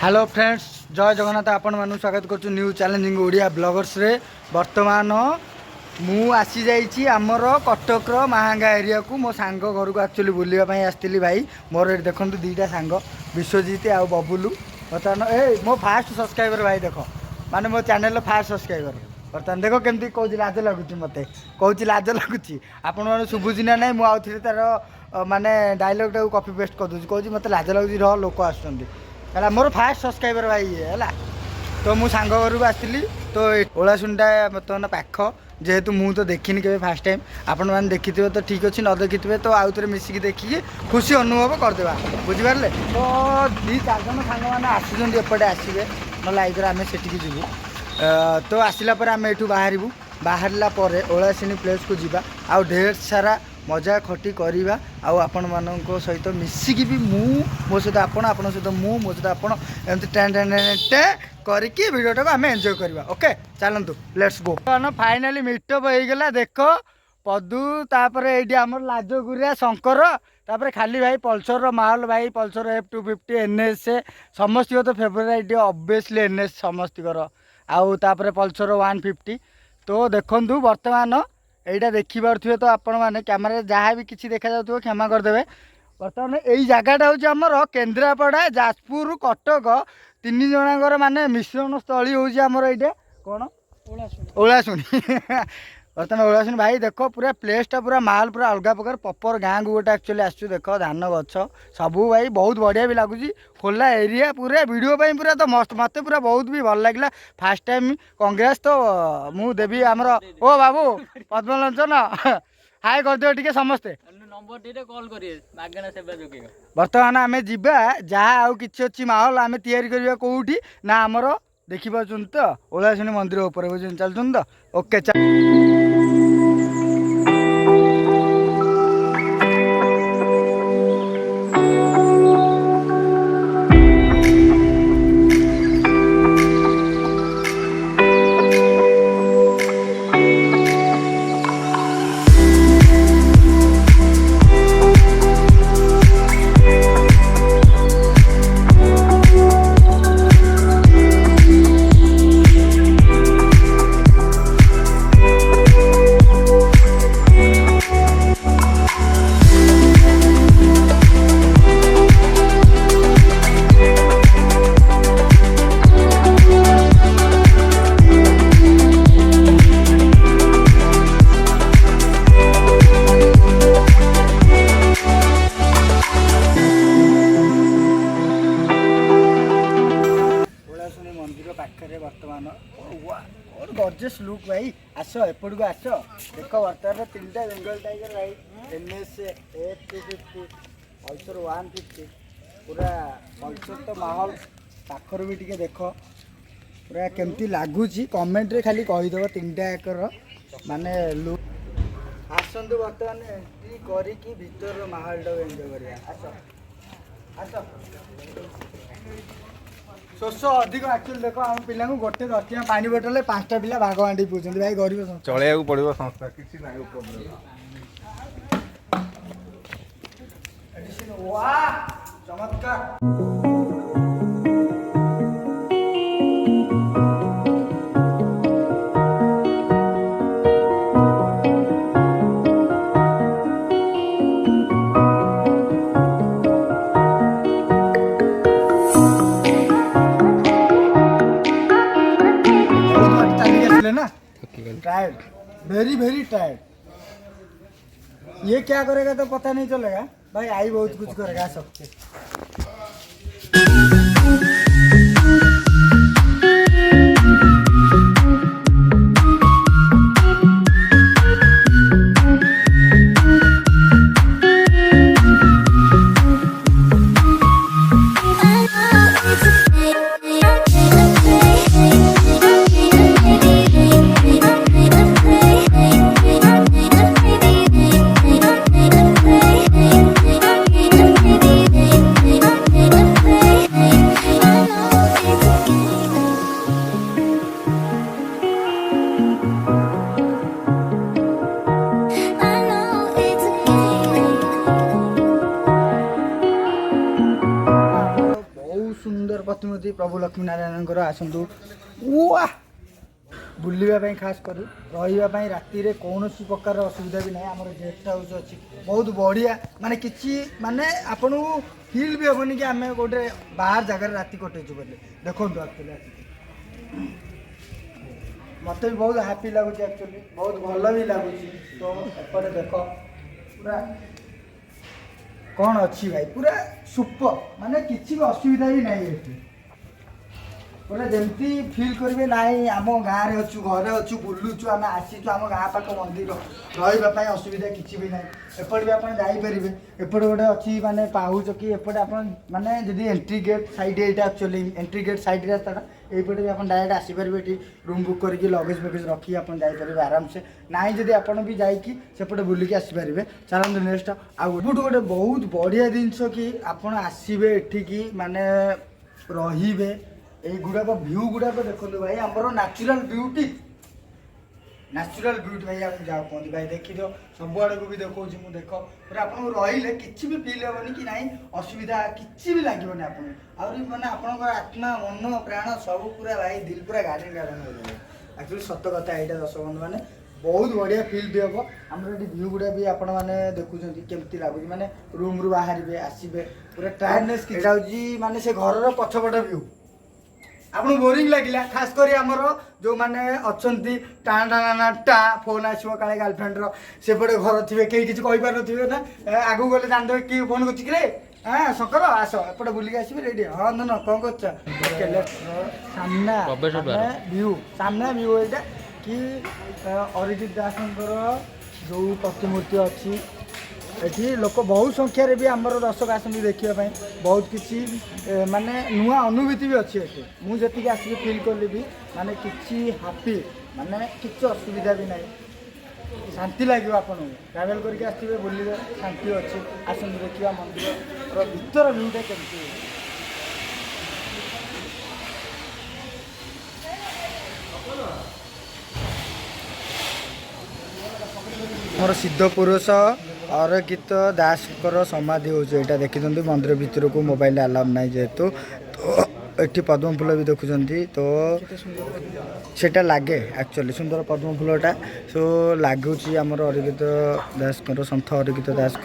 Hello friends जय जगन्नाथ आपण मानु स्वागत करछु न्यू चैलेंजिंग ओडिया ब्लॉगर्स रे। वर्तमान मु आसी जाइछि आमर कटक महांगा एरिया को मो सांग घर को एक्चुअली बुलिया पई आस्तिली भाई। मोर एट देखंतु दीटा सांग विश्वजीत आ बबुलू। वर्तमान ए मो फास्ट सब्सक्राइबर भाई देख माने मो चैनल फास्ट सब्सक्राइबर। वर्तमान देख केमती कहूँ लाज लगुच मत कहूँ लाज लगुच आपण मैंने शुभुची ना ना मुझे तार माने डायलॉग टाक कॉपी पेस्ट कर दूसरी कहूँ मत लाज लगुच लोक आसुँच है मोर फास्ट सब्सक्राइबर भाई ये है तो मु सांग घर को आसती तो ओलासुनटा बर्तमान पाख जेहेतु मु तो देखनी के फास्ट टाइम आपण मैंने देखि तो ठीक अच्छे न देखि तो आउ थे मिसिकी देखिए खुशी अनुभव करदे बुझिपारे। तो दी चार जन सांग मैंने आसुँच एपटे आसवे ना लाइक आम से जीवु तो आसला आम यू बाहर ओलासिनी प्लेस को जीवा आउ ढेर सारा मजा खटी करवा आपण मान सहित मिसिकी भी मो सहित आपण सहित मो सहित आपण एमती टेन टेन टे करके वीडियोटा को आम एंजॉय करवा। ओके चलतु लेट्स गो। फाइनाली मीटअप हो गला देख पदू तापर ये आमर लाजगुरिया शंकर तापर खाली भाई पल्सर रो माहौल भाई पल्सर F250 NS समस्त तो फेवरेट ऑब्वियसली NS समस्त आउ तापर पल्सर 150 तो देखु बर्तमान यहीटा देखिपे तो आपण मैंने कैमेरा जहाँ भी किसी देखा जाऊ क्षमा करदे। बर्तमान यही जगहटा हूँ आमर केन्द्रापड़ा जाजपुर कटक तीन जनांगर माने मिश्रण स्थली होमर ये कौन ओलाशुनी बर्तमान ओलाशुनी भाई देख पूरा प्लेसटा पूरा माहौल पूरा अलग प्रकार प्रॉपर गाँ को गोटे एक्चुअली आसु देख धान गछ सबू भाई बहुत बढ़िया भी लगुच खोला एरिया पूरा वीडियो पूरा तो मस्त मत पूरा बहुत भी भल लगे फास्ट टाइम कांग्रेस तो मु देवी आमर ओ बाबू पद्मलोचन हाय कर दियो टिके समस्ते बर्तमान आम जा जहाँ आउ कि अच्छी माहौल आम या कौटी ना आमर देखी पार्छ तो ओलाशुनी मंदिर उपर बुझे चलुन तो ओके गॉर्जियस लुक भाई आस एपट को आस देख बर्तमान तीन बेंगल टाइगर भाई NS F250 पल्सर 150 पूरा पल्सर तो माहौल पाखर भी टिके देख पूरा केमती लगुच कमेंट रे खाली कहीदेव तीन एकर माने लुक आसतु बर्तमान एंट्री करी भीतर माहौल टाक एंजॉय करिया आस शोष अधिक एक्चुअली देख आम पिला गोटे 10 टा पानी बोतल 5टा पिला भाग बांटी पीछे भाई गरीब चलिया पड़ो संस्था किसी ना चमत्कार टायर्ड वेरी वेरी टायर्ड ये क्या करेगा तो पता नहीं चलेगा भाई आई बहुत कुछ करेगा सबके गणपति प्रभु लक्ष्मी नारायण आसतु उआ बुलवा खास कर रही राति कौन प्रकार असुविधा भी ना आम गेस्ट हाउस अच्छी बहुत बढ़िया माने किसी माने आपन फील भी हेनी कि आम गोटे बाहर जगार राति कटेचु बोले देखो एक्चुअली मत भी बहुत हैप्पी लगुच एक्चुअली बहुत भल भी लगुच तो एपटे देख पूरा कौन अच्छी भाई पूरा सुपर माने किसी भी असुविधा भी नहीं पूरा जमती फील करेंगे ना आम गाँव में अच्छु घरे अच्छु बुलुचु आम आसीचु आम गाँ पाख मंदिर रही असुविधा किसी भी ना एपटे भी आप जापरेंगे एपटे गोटे अच्छी माने पाहुच कि एपटे आप माने जदि एंट्री गेट साइड यहाँ एक्चुअली एंट्री गेट साइड रास्ता यहीपटे भी आप डायरेक्ट आसीपारे ये रूम बुक करके लगेज फगेज रखी आप जापरेंगे आराम से ना जदि आपड़ भी जाकि सेपटे बुलिकी आसीपारे चलते नेक्स्ट आउ गोटे बहुत बढ़िया जिनस कि आपड़ आसबे एठिकी माने रे गुड़ाक भ्यू गुड़ाक देखो भाई आमर नेचुरल ब्यूटी भाई आप जहाँ कहते भाई देखी दो सब आड़ को भी देखो मुझे देख पूरा आप रही कि भी फिल हेनी कि नाई असुविधा किसी भी लगे आप मैंने आप आत्मा मन प्राण सब पूरा भाई दिल पूरा गार्डन गार्डन हो जाए एक्चुअली सत कथा यहाँ दर्शक बंधु मैंने बहुत बढ़िया फिल भी हम आम भ्यू गुड़ा भी आपण मैंने देखुं केमती लगुच माने रूम रू बाहर आसबे पूरा टायर्डनेस यहाँ हूँ माने से घर पछपट भ्यू आपको बोरिंग लगे खास कर आमर जो मैंने अच्छा टा फोन आसो काले गर्लफ्रेंड सेपटे घर थे कहीं किसी कहीपर ना आगू गले जानते कि फोन कर हाँ शंकर आस एपटे बुलिक आसबे रेडी हाँ न कौन कर सामना भ्यू सामना भ्यू यहाँ कि अरिजित दास जो प्रतिमूर्ति अच्छी ये लोक बहुत संख्यार भी आमर दर्शक आसती देखापी बहुत किसी माने नुआ अनुभूति भी अच्छी ये मुझे आसिक फिल कली भी माने किसी हापी माने किसी असुविधा भी ना शांति लगे आपको ट्रावेल करके आसवे बुलिबे शांति अच्छी आसतु देखा मंदिर भीतर भ्यूटा केमती मोर सिद्ध पुरुष अरगित दास समाधि हो देखी मंदिर भितर को मोबाइल अलाउ ना जेहेतु तो ये पद्म फूल भी देखुं तो सेटा लगे एक्चुअली सुंदर पद्म फूलटा सो लगुच आमर अरगित दास सन्थ अरगित दास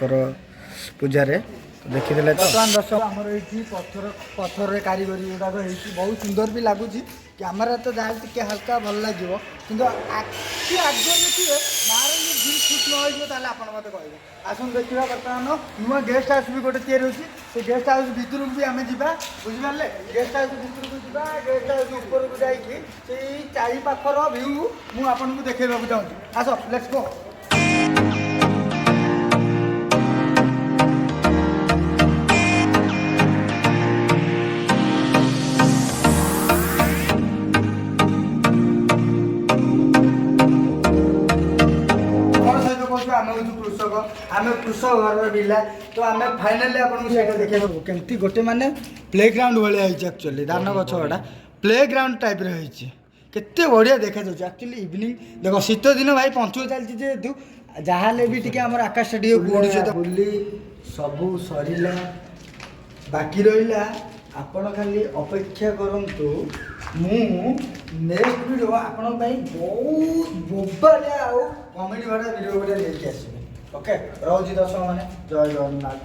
पूजारे देखीदे तो दर्शक आमर ये पत्थर पत्थर कारीगरी गुड़ाक बहुत सुंदर भी लगुच कैमेरा तो जहाँ टे हल्का भल लगे कि आखि आगे देखिए मार दिल खुश न आप मत कहे आसन देखा बर्तमान नुआ गेस्ट हाउस भी गोटे तैयारी होती से गेस्ट हाउस भितर भी आम जा बुझिपारे गेस्ट हाउस भितर को जा गेस्ट हाउस ऊपर को जाकि चारि पाखर भ्यू मुझे देखा चाहूँगी आस लेट्स गो आम कृषक घर पिला तो आम फाइनाली आपको देखा केमती गोटे माने प्ले ग्राउंड भाई एक्चुअली धान गछ गुड़ा प्ले ग्राउंड टाइप रही केते बढ़िया देखा जाए एक्चुअली इवनिंग देख शीत दिन भाई पंचुक चलती जेहेतु जहाँ भी टी आम आकाश टे बुली सबू सरला बाकी रहा आपण खाली अपेक्षा करंतु मु नेक्स्ट वीडियो आपण बहुत बोबालिया आउ कॉमेडी वाला वीडियो गोटे लेके आसबे ओके रोजी दर्शक माने जय जगन्नाथ।